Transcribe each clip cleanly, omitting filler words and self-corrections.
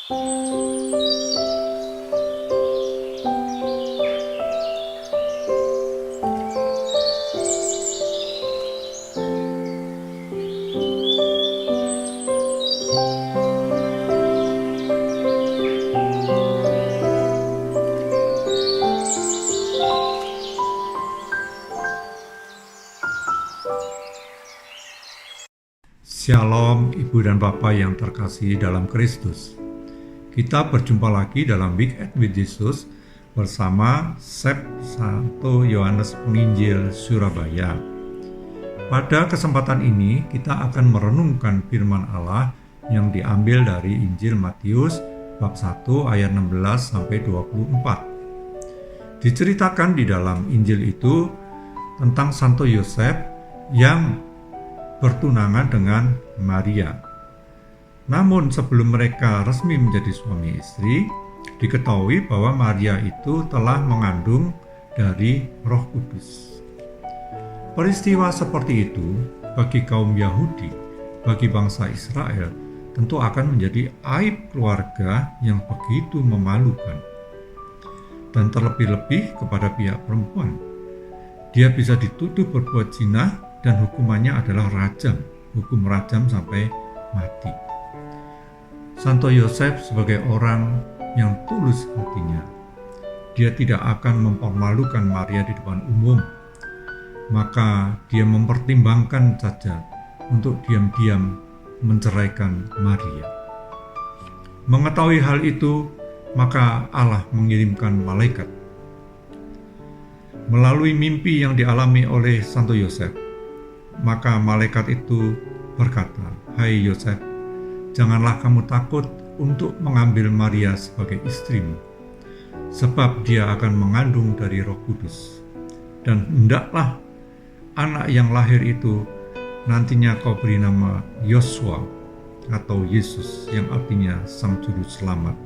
Shalom Ibu dan Bapak yang terkasih dalam Kristus. Kita berjumpa lagi dalam Weekend with Jesus bersama SEP Santo Yohanes Penginjil Surabaya. Pada kesempatan ini kita akan merenungkan firman Allah yang diambil dari Injil Matius bab 1 ayat 16 sampai 24. Diceritakan di dalam Injil itu tentang Santo Yosef yang bertunangan dengan Maria. Namun sebelum mereka resmi menjadi suami istri, diketahui bahwa Maria itu telah mengandung dari Roh Kudus. Peristiwa seperti itu bagi kaum Yahudi, bagi bangsa Israel, tentu akan menjadi aib keluarga yang begitu memalukan. Dan terlebih-lebih kepada pihak perempuan. Dia bisa dituduh berbuat zina dan hukumannya adalah rajam, hukum rajam sampai mati. Santo Yosef sebagai orang yang tulus hatinya, dia tidak akan mempermalukan Maria di depan umum, maka dia mempertimbangkan saja untuk diam-diam menceraikan Maria. Mengetahui hal itu, maka Allah mengirimkan malaikat. Melalui mimpi yang dialami oleh Santo Yosef, maka malaikat itu berkata, "Hai Yosef, janganlah kamu takut untuk mengambil Maria sebagai istrimu, sebab dia akan mengandung dari Roh Kudus. Dan hendaklah anak yang lahir itu nantinya kau beri nama Yosua atau Yesus, yang artinya Sang Juru Selamat.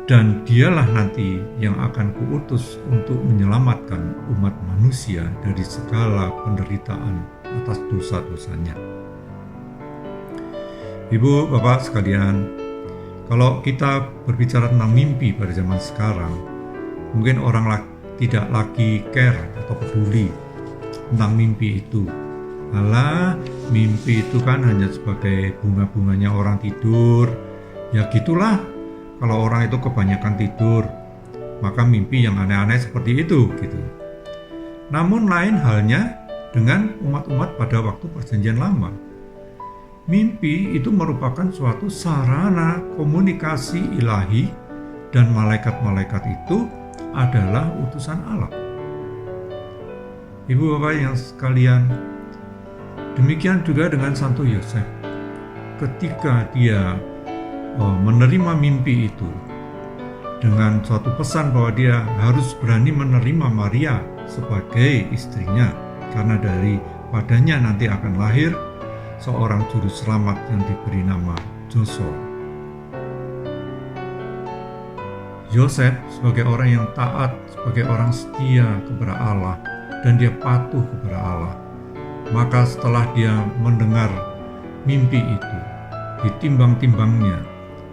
Dan dialah nanti yang akan kuutus untuk menyelamatkan umat manusia dari segala penderitaan atas dosa-dosanya." Ibu, Bapak sekalian, kalau kita berbicara tentang mimpi pada zaman sekarang, mungkin orang tidak lagi care atau peduli tentang mimpi itu. Alah, mimpi itu kan hanya sebagai bunga-bunganya orang tidur. Ya gitulah. Kalau orang itu kebanyakan tidur, maka mimpi yang aneh-aneh seperti itu gitu. Namun lain halnya dengan umat-umat pada waktu Perjanjian Lama. Mimpi itu merupakan suatu sarana komunikasi ilahi, dan malaikat-malaikat itu adalah utusan Allah. Ibu Bapak yang sekalian, demikian juga dengan Santo Yosef. Ketika dia menerima mimpi itu dengan suatu pesan bahwa dia harus berani menerima Maria sebagai istrinya, karena dari padanya nanti akan lahir seorang juru selamat yang diberi nama Joshua. Yosef sebagai orang yang taat, sebagai orang setia kepada Allah, dan dia patuh kepada Allah. Maka setelah dia mendengar mimpi itu, ditimbang-timbangnya,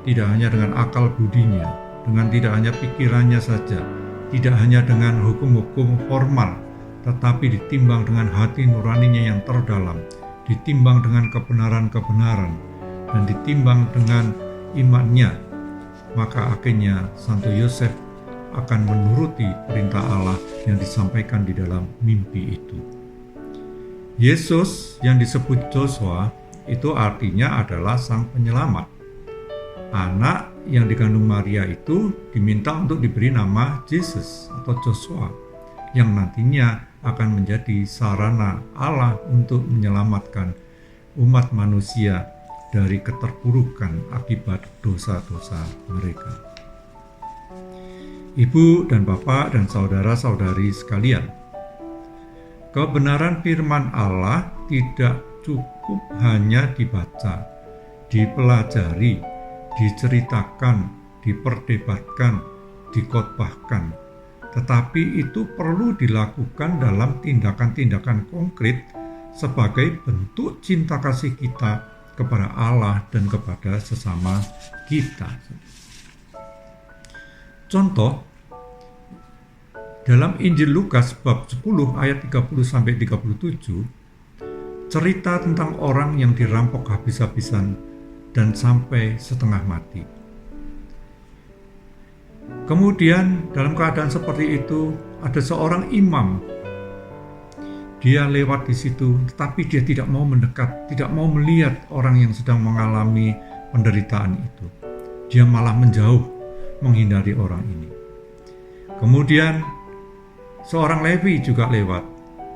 tidak hanya dengan akal budinya, dengan tidak hanya pikirannya saja, tidak hanya dengan hukum-hukum formal, tetapi ditimbang dengan hati nuraninya yang terdalam, ditimbang dengan kebenaran-kebenaran, dan ditimbang dengan imannya, maka akhirnya Santo Yosef akan menuruti perintah Allah yang disampaikan di dalam mimpi itu. Yesus yang disebut Joshua itu artinya adalah Sang Penyelamat. Anak yang dikandung Maria itu diminta untuk diberi nama Jesus atau Joshua, yang nantinya akan menjadi sarana Allah untuk menyelamatkan umat manusia dari keterpurukan akibat dosa-dosa mereka. Ibu dan Bapak dan saudara-saudari sekalian, kebenaran firman Allah tidak cukup hanya dibaca, dipelajari, diceritakan, diperdebatkan, dikhotbahkan, tetapi itu perlu dilakukan dalam tindakan-tindakan konkret sebagai bentuk cinta kasih kita kepada Allah dan kepada sesama kita. Contoh, dalam Injil Lukas bab 10 ayat 30-37, cerita tentang orang yang dirampok habis-habisan dan sampai setengah mati. Kemudian dalam keadaan seperti itu ada seorang imam. Dia lewat di situ, tetapi dia tidak mau mendekat, tidak mau melihat orang yang sedang mengalami penderitaan itu. Dia malah menjauh, menghindari orang ini. Kemudian seorang Lewi juga lewat.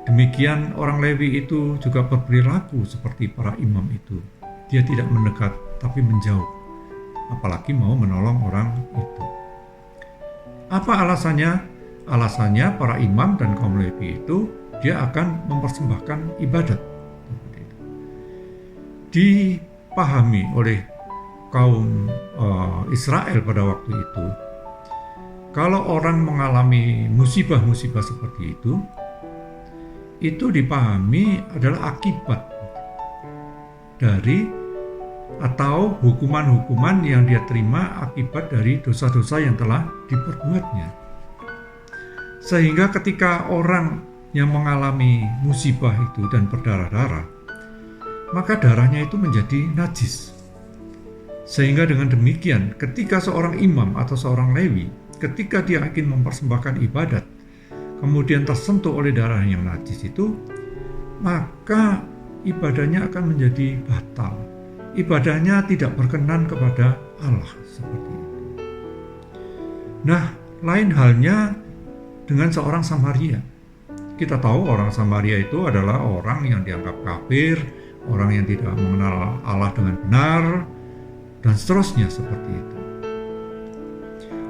Demikian orang Lewi itu juga berperilaku seperti para imam itu. Dia tidak mendekat, tapi menjauh, apalagi mau menolong orang itu. Apa alasannya? Alasannya para imam dan kaum Lewi itu dia akan mempersembahkan ibadat. Dipahami oleh kaum Israel pada waktu itu, kalau orang mengalami musibah-musibah seperti itu dipahami adalah akibat dari atau hukuman-hukuman yang dia terima akibat dari dosa-dosa yang telah diperbuatnya. Sehingga ketika orang yang mengalami musibah itu dan berdarah-darah, maka darahnya itu menjadi najis. Sehingga dengan demikian, ketika seorang imam atau seorang Lewi, ketika dia ingin mempersembahkan ibadat, kemudian tersentuh oleh darah yang najis itu, maka ibadahnya akan menjadi batal. Ibadahnya tidak berkenan kepada Allah seperti itu. Nah, lain halnya dengan seorang Samaria. Kita tahu orang Samaria itu adalah orang yang dianggap kafir, orang yang tidak mengenal Allah dengan benar, dan seterusnya seperti itu.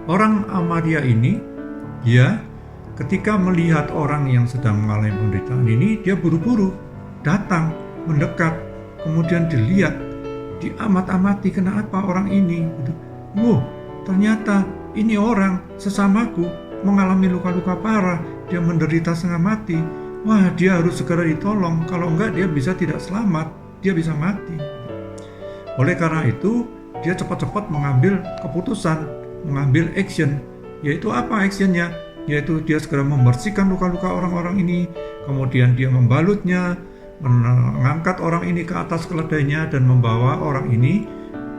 Orang Samaria ini, dia ketika melihat orang yang sedang mengalami penderitaan ini, dia buru-buru datang, mendekat, kemudian dilihat, diamat-amati kenapa orang ini. Wow, ternyata ini orang sesamaku mengalami luka-luka parah, dia menderita setengah mati. Wah, dia harus segera ditolong, kalau enggak dia bisa tidak selamat, dia bisa mati. Oleh karena itu, dia cepat-cepat mengambil keputusan, mengambil action. Yaitu apa actionnya? Yaitu dia segera membersihkan luka-luka orang-orang ini, kemudian dia membalutnya, mengangkat orang ini ke atas keledainya dan membawa orang ini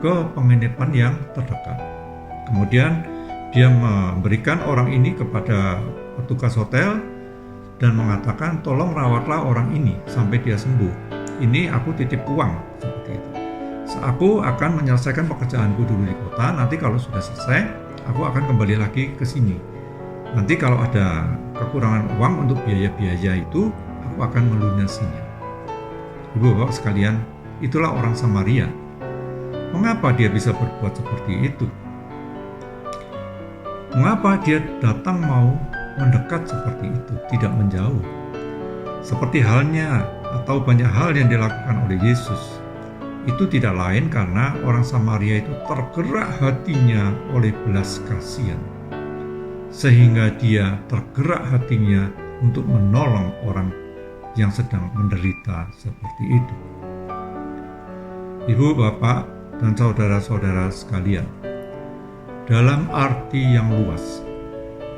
ke penginapan yang terdekat. Kemudian dia memberikan orang ini kepada petugas hotel dan mengatakan, tolong rawatlah orang ini sampai dia sembuh. Ini aku titip uang, seperti itu. Aku akan menyelesaikan pekerjaanku dulu di kota, nanti kalau sudah selesai, aku akan kembali lagi ke sini. Nanti kalau ada kekurangan uang untuk biaya-biaya itu, aku akan melunasinya. Ibu-bapak sekalian, itulah orang Samaria. Mengapa dia bisa berbuat seperti itu? Mengapa dia datang mau mendekat seperti itu, tidak menjauh? Seperti halnya atau banyak hal yang dilakukan oleh Yesus, itu tidak lain karena orang Samaria itu tergerak hatinya oleh belas kasihan. Sehingga dia tergerak hatinya untuk menolong orang yang sedang menderita seperti itu. Ibu, bapak, dan saudara-saudara sekalian, dalam arti yang luas,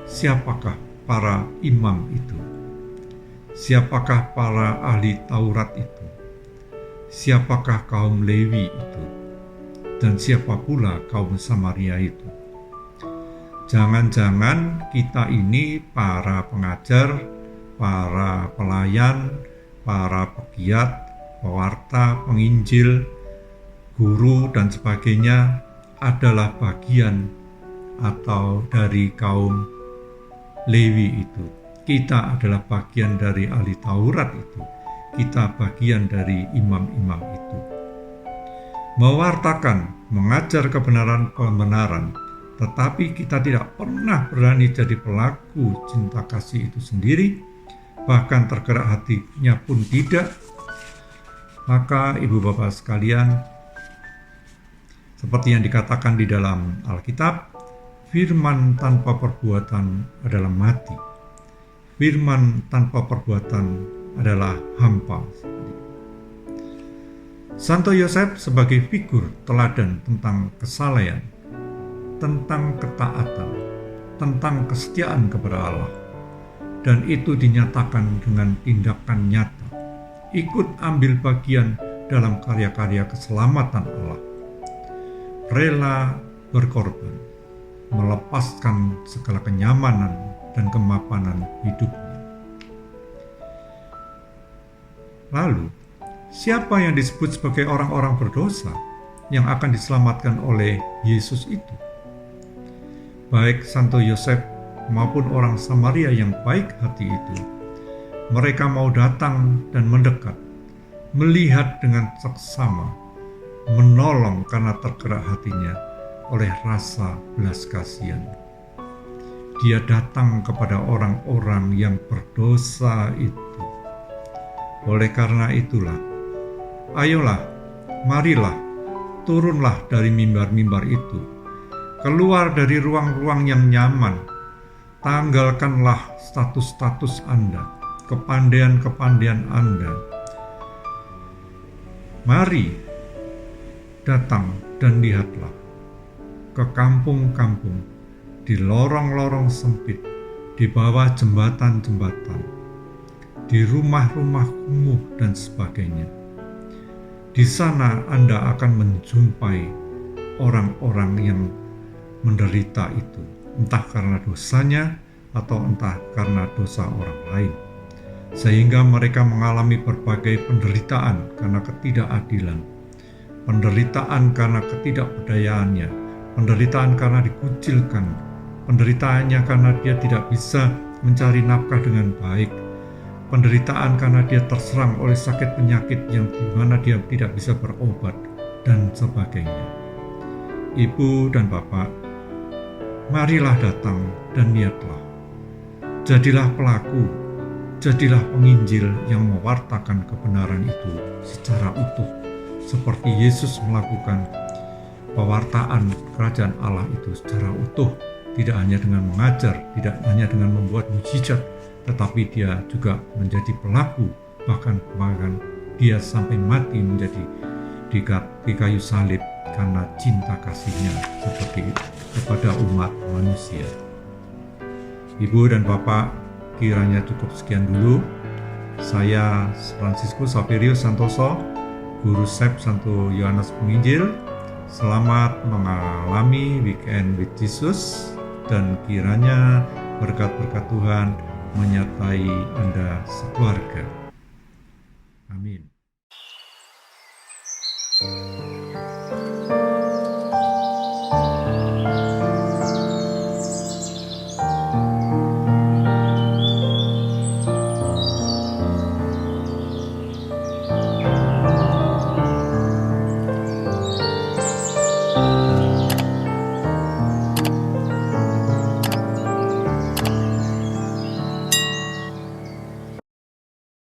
siapakah para imam itu? Siapakah para ahli Taurat itu? Siapakah kaum Lewi itu? Dan siapa pula kaum Samaria itu? Jangan-jangan kita ini para pengajar, para pelayan, para pegiat, pewarta, penginjil, guru, dan sebagainya adalah bagian atau dari kaum Lewi itu. Kita adalah bagian dari ahli Taurat itu. Kita bagian dari imam-imam itu. Mewartakan, mengajar kebenaran-kebenaran, tetapi kita tidak pernah berani jadi pelaku cinta kasih itu sendiri, bahkan tergerak hatinya pun tidak, maka ibu bapak sekalian, seperti yang dikatakan di dalam Alkitab, firman tanpa perbuatan adalah mati. Firman tanpa perbuatan adalah hampa. Santo Yosef sebagai figur teladan tentang kesalehan, tentang ketaatan, tentang kesetiaan kepada Allah, dan itu dinyatakan dengan tindakan nyata, ikut ambil bagian dalam karya-karya keselamatan Allah, rela berkorban, melepaskan segala kenyamanan dan kemapanan hidupnya. Lalu, siapa yang disebut sebagai orang-orang berdosa yang akan diselamatkan oleh Yesus itu? Baik Santo Yosef maupun orang Samaria yang baik hati itu, mereka mau datang dan mendekat, melihat dengan seksama, menolong karena tergerak hatinya oleh rasa belas kasihan. Dia datang kepada orang-orang yang berdosa itu. Oleh karena itulah, ayolah, marilah, turunlah dari mimbar-mimbar itu, keluar dari ruang-ruang yang nyaman, tanggalkanlah status-status Anda, kepandaian-kepandaian Anda. Mari, datang dan lihatlah ke kampung-kampung, di lorong-lorong sempit, di bawah jembatan-jembatan, di rumah-rumah kumuh dan sebagainya. Di sana Anda akan menjumpai orang-orang yang menderita itu, entah karena dosanya atau entah karena dosa orang lain, sehingga mereka mengalami berbagai penderitaan karena ketidakadilan, penderitaan karena ketidakberdayaannya, penderitaan karena dikucilkan, penderitaannya karena dia tidak bisa mencari nafkah dengan baik, penderitaan karena dia terserang oleh sakit penyakit yang dimana dia tidak bisa berobat, dan sebagainya. Ibu dan Bapak, marilah datang dan lihatlah. Jadilah pelaku, jadilah penginjil yang mewartakan kebenaran itu secara utuh, seperti Yesus melakukan pewartaan kerajaan Allah itu secara utuh, tidak hanya dengan mengajar, tidak hanya dengan membuat mukjizat, tetapi dia juga menjadi pelaku, bahkan dia sampai mati menjadi di kayu salib karena cinta kasihnya seperti itu kepada umat manusia. Ibu dan Bapak, kiranya cukup sekian dulu. Saya Franciscus Saverio Santoso, Guru SEP Santo Yohanes Penginjil. Selamat mengalami Weekend with Jesus, dan kiranya berkat-berkat Tuhan menyertai Anda sekeluarga.